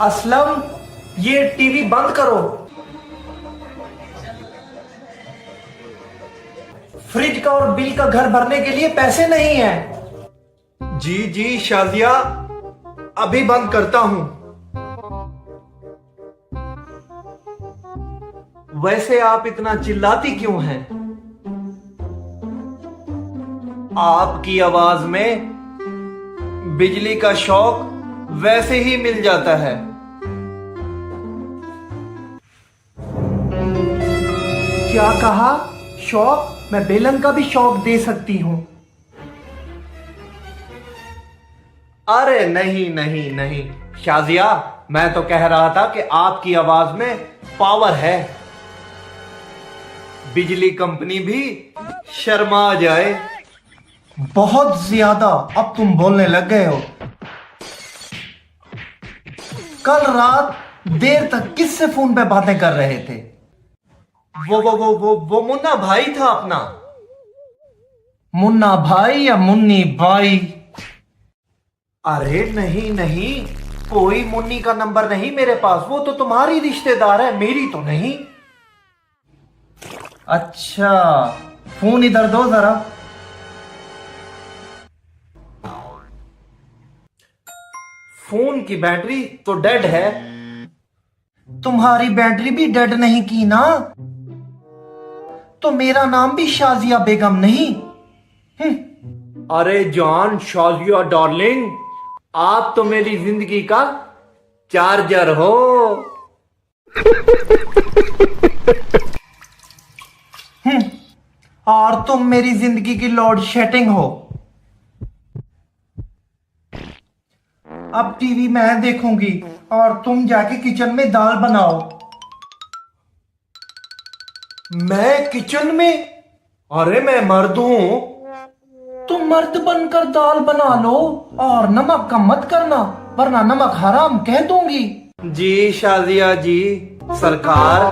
असलम, ये टीवी बंद करो। फ्रिज का और बिल का घर भरने के लिए पैसे नहीं है। जी जी शाजिया, अभी बंद करता हूं। वैसे आप इतना चिल्लाती क्यों हैं? आपकी आवाज में बिजली का शौक वैसे ही मिल जाता है। क्या कहा? शौक? मैं बेलन का भी शौक दे सकती हूं। अरे नहीं नहीं नहीं शाजिया, मैं तो कह रहा था कि आपकी आवाज में पावर है। बिजली कंपनी भी शर्मा जाए। बहुत ज्यादा अब तुम बोलने लग गए हो। कल रात देर तक किससे फोन पे बातें कर रहे थे? वो मुन्ना भाई था अपना। मुन्ना भाई या मुन्नी भाई? अरे नहीं नहीं, कोई मुन्नी का नंबर नहीं मेरे पास। वो तो तुम्हारी रिश्तेदार है, मेरी तो नहीं। अच्छा, फोन इधर दो जरा। फोन की बैटरी तो डेड है। तुम्हारी बैटरी भी डेड नहीं की ना, तो मेरा नाम भी शाजिया बेगम नहीं। अरे जान, शाजिया डार्लिंग, आप तो मेरी जिंदगी का चार्जर हो। और तुम मेरी जिंदगी की लोड शेडिंग हो। अब टीवी मैं देखूंगी और तुम जाके किचन में दाल बनाओ। मैं किचन में? अरे मैं मर्द हूं। तुम मर्द बनकर दाल बना लो और नमक कम मत करना, वरना नमक हराम कह दूंगी। जी शाजिया जी सरकार।